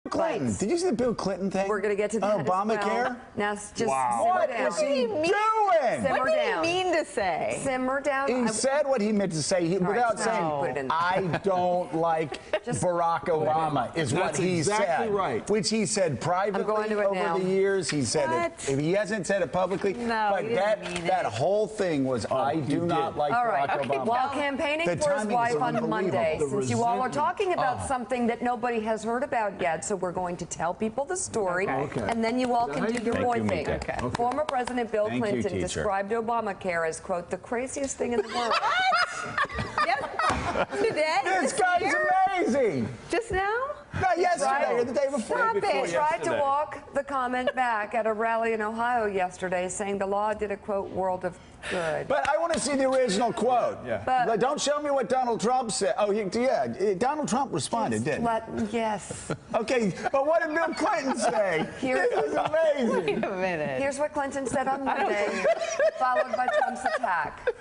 Clinton. Right. Did you see the Bill Clinton thing? We're going to get to that Obamacare? as well. Now, just simmer What down. is he doing? Simmer What did down. he mean to say? Simmer down. He said what he meant to say without saying, I don't like Barack Obama, is what he said. Right. Which he said privately over the years. He said it. He hasn't said it publicly. No, but that whole thing was, I do not like Barack Obama. While campaigning for his wife on Monday, since you all are talking about something that nobody has heard about yet, so we're going to tell people the story, and then you all can do your boy thing. Former President Bill Clinton described Obamacare as, quote, the craziest thing in the world. Yep. Today? This guy's amazing. Just now? Not yesterday or the day before. Stop it. He tried to walk the comment back at a rally in Ohio yesterday, saying the law did a, quote, world of good. But I want to see the original quote. But don't show me what Donald Trump said. Oh, yeah. Donald Trump responded, didn't he? Yes. Okay, but what did Bill Clinton say? This is amazing. Wait a minute. Here's what Clinton said on Monday, followed by Trump's attack.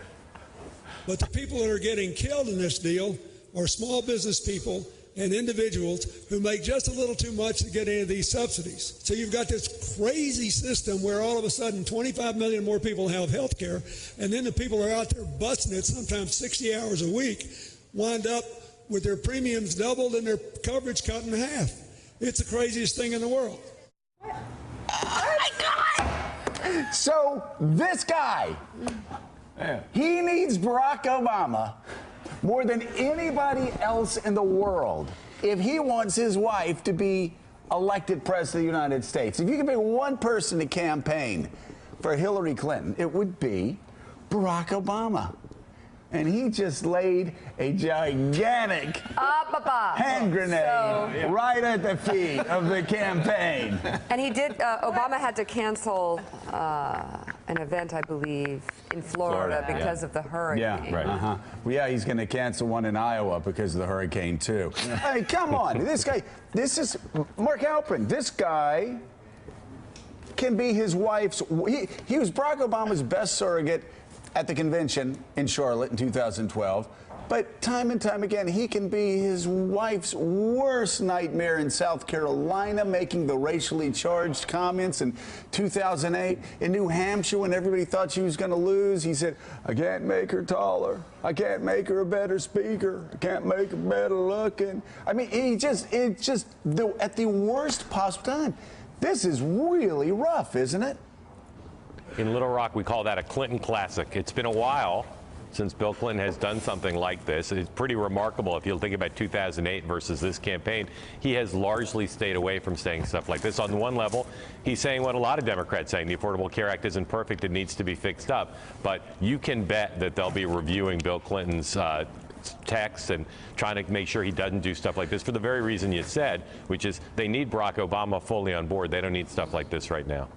But the people that are getting killed in this deal are small business people and individuals who make just a little too much to get any of these subsidies. So you've got this crazy system where all of a sudden 25 million more people have health care, and then the people who are out there busting it sometimes 60 hours a week wind up with their premiums doubled and their coverage cut in half. It's the craziest thing in the world. Oh my God! So this guy, he needs Barack Obama more than anybody else in the world if he wants his wife to be elected president of the United States. If you could pick one person to campaign for Hillary Clinton, it would be Barack Obama. And he just laid a gigantic hand grenade right at the feet of the campaigin. And he did, Obama had to cancel an event, I believe, in Florida because of the hurricane. Yeah, he's going to cancel one in Iowa because of the hurricane, too. Hey, come on. This guy, this is Mark Halpern. This guy can be his wife's, he was Barack Obama's best surrogate at the convention in Charlotte in 2012. But time and time again, he can be his wife's worst nightmare in South Carolina, making the racially charged comments in 2008. In New Hampshire, when everybody thought she was going to lose, he said, I can't make her taller. I can't make her a better speaker. I can't make her better looking. I mean, at the worst possible time. This is really rough, isn't it? In Little Rock, we call that a Clinton classic. It's been a while since Bill Clinton has done something like this. It's pretty remarkable if you think about 2008 versus this campaign. He has largely stayed away from saying stuff like this. On one level, he's saying what a lot of Democrats saying, the Affordable Care Act isn't perfect, it needs to be fixed up. But you can bet that they'll be reviewing Bill Clinton's texts and trying to make sure he doesn't do stuff like this for the very reason you said, which is they need Barack Obama fully on board. They don't need stuff like this right now.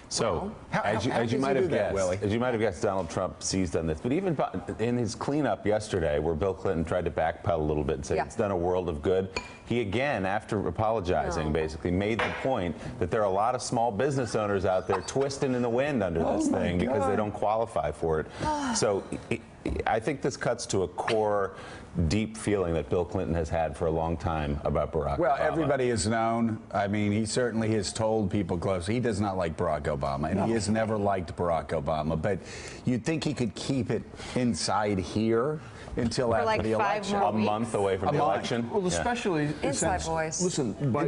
So, as you might have guessed, Donald Trump seized on this. But even in his cleanup yesterday, where Bill Clinton tried to backpedal a little bit and say it's done a world of good, he again, after apologizing, basically made the point that there are a lot of small business owners out there twisting in the wind under this thing because they don't qualify for it. So I think this cuts to a core, deep feeling that Bill Clinton has had for a long time about Barack Obama. Well, everybody has known. I mean, he certainly has told people close. He does not like Barack Obama, and he has never liked Barack Obama. But you'd think he could keep it inside here until after the election. A month away from the election. Well, especially Inside voice. Listen, by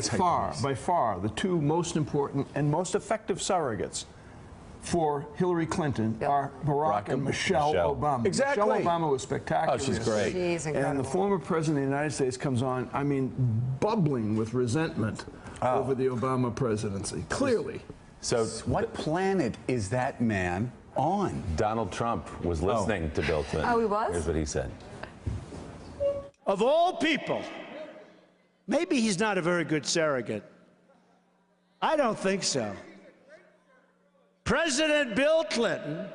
far, the two most important and most effective surrogates for Hillary Clinton are Barack and Michelle Obama. Exactly. Michelle Obama was spectacular. Oh, she's great. She's incredible. And the former president of the United States comes on, I mean, bubbling with resentment over the Obama presidency. Clearly. So what planet is that man on? Donald Trump was listening to Bill Clinton. Oh, he was? Here's what he said. Of all people, maybe he's not a very good surrogate. I don't think so. President Bill Clinton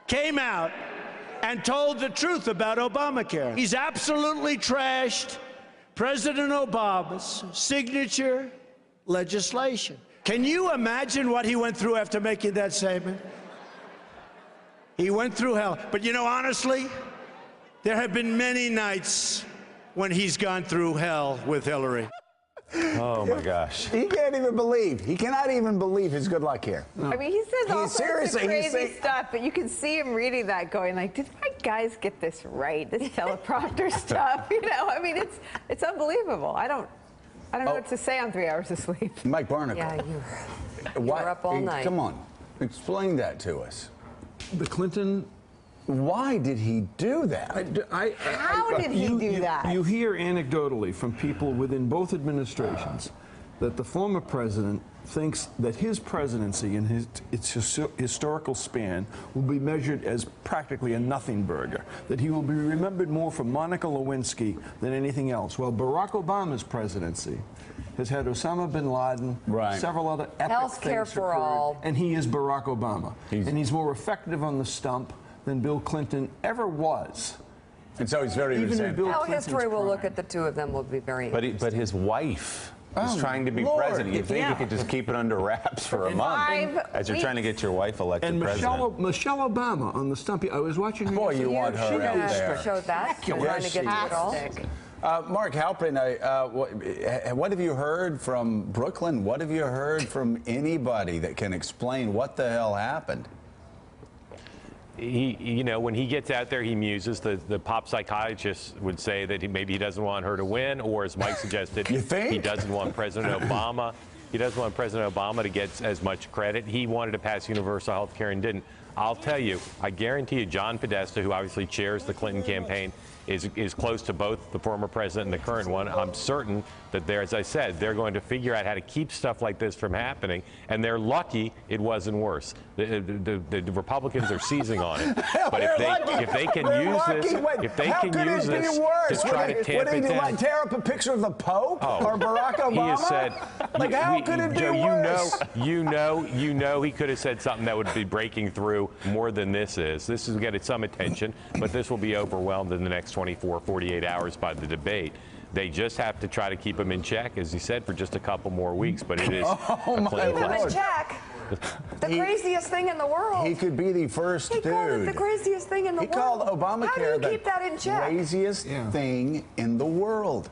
came out and told the truth about Obamacare. He's absolutely trashed President Obama's signature legislation. Can you imagine what he went through after making that statement? He went through hell. But you know, honestly, there have been many nights when he's gone through hell with Hillary. Oh my gosh. He can't even believe. He cannot even believe his good luck here. I mean, he says all sorts of crazy stuff, but you can see him reading that going like, did my guys get this right? This teleprompter stuff, you know? I mean, it's unbelievable. I don't know what to say on 3 hours of sleep. Mike Barnacle. Yeah, you're up all night. Come on. Explain that to us. The Clinton... Why did he do that? How did he do that? You hear anecdotally from people within both administrations that the former president thinks that his presidency and its historical span will be measured as practically a nothing burger, that he will be remembered more for Monica Lewinsky than anything else. Well, Barack Obama's presidency has had Osama bin Laden, several other epic Healthcare things for occurred, all. and he is Barack Obama. And he's more effective on the stump than Bill Clinton ever was. And so he's very resentful. How history will look at the two of them will be very interesting. But his wife is trying to be president. You think you could just keep it under wraps for a month as you're trying to get your wife elected president? Michelle Obama on the stump. I was watching her. Boy, you want her out there. Showed that. Trying to get to it all. Mark Halpern, what have you heard from Brooklyn? What have you heard from anybody that can explain what the hell happened? You know, when he gets out there, he muses. The pop psychiatrist would say that maybe he doesn't want her to win, or as Mike suggested, he doesn't want President Obama. He doesn't want President Obama to get as much credit. He wanted to pass universal health care and didn't. I'll tell you, I guarantee you, John Podesta, who obviously chairs the Clinton campaign, is close to both the former president and the current one. I'm certain that as I said, they're going to figure out how to keep stuff like this from happening, and they're lucky it wasn't worse. The Republicans are seizing on it. But if they can use this to try to tamp it down. Tear up a picture of the Pope or Barack Obama? He has said, like, how could it be worse? You know he could have said something that would be breaking through more than this is. This is getting some attention, but this will be overwhelmed in the next 24, 48 hours by the debate. They just have to try to keep him in check, as he said, for just a couple more weeks. But it is keep him in check. The craziest thing in the world. He could be the first dude. He called it the craziest thing in the world. He called Obamacare the craziest thing in the world.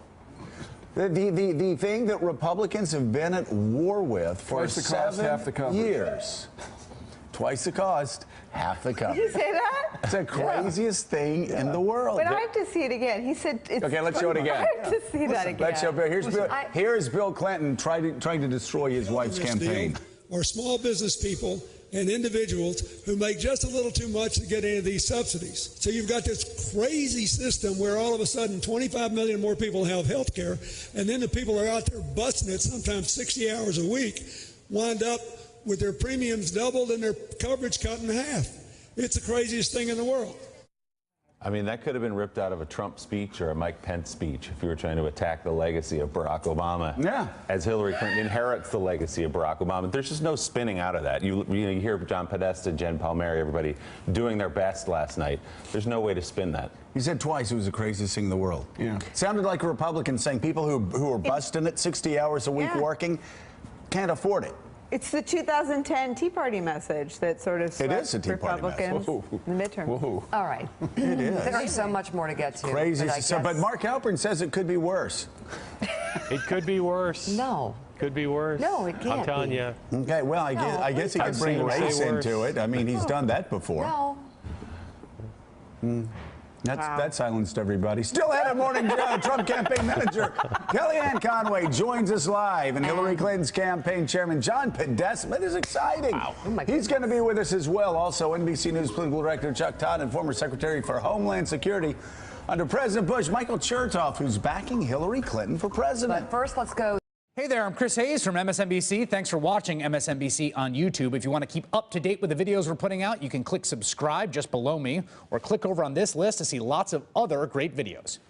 The thing that Republicans have been at war with for 7 years. Twice the cost, half the coverage. Did he say that? It's the craziest thing in the world. But I have to see it again. He said it's... Okay, let's show it again. I have to see that again. Let's show Bill. Here's Bill Clinton trying to destroy his wife's campaign. Or small business people and individuals who make just a little too much to get any of these subsidies. So you've got this crazy system where all of a sudden 25 million more people have health care, and then the people are out there busting it sometimes 60 hours a week, wind up with their premiums doubled and their coverage cut in half. It's the craziest thing in the world. I mean, that could have been ripped out of a Trump speech or a Mike Pence speech if you were trying to attack the legacy of Barack Obama. Yeah. As Hillary Clinton inherits the legacy of Barack Obama. There's just no spinning out of that. You hear John Podesta, Jen Palmieri, everybody doing their best last night. There's no way to spin that. He said twice it was the craziest thing in the world. Yeah. Sounded like a Republican saying people who are busting it 60 hours a week working can't afford it. It's the 2010 Tea Party message that sort of swept Republicans in the midterm. All right. It is. There's so much more to get to. Crazy. But Mark Halpern says it could be worse. It could be worse. No. Could be worse. No, it can't. I'm telling you. Okay, well, I guess he can bring race into it. I mean, he's done that before. No. That silenced everybody. Still ahead of Morning Joe, Trump campaign manager Kellyanne Conway joins us live, and Hillary Clinton's campaign chairman John Podesta. That is exciting. Wow. He's going to be with us as well. Also, NBC News political director Chuck Todd and former Secretary for Homeland Security under President Bush, Michael Chertoff, who's backing Hillary Clinton for president. But first, let's go. Hey there, I'm Chris Hayes from MSNBC. Thanks for watching MSNBC on YouTube. If you want to keep up to date with the videos we're putting out, you can click subscribe just below me or click over on this list to see lots of other great videos.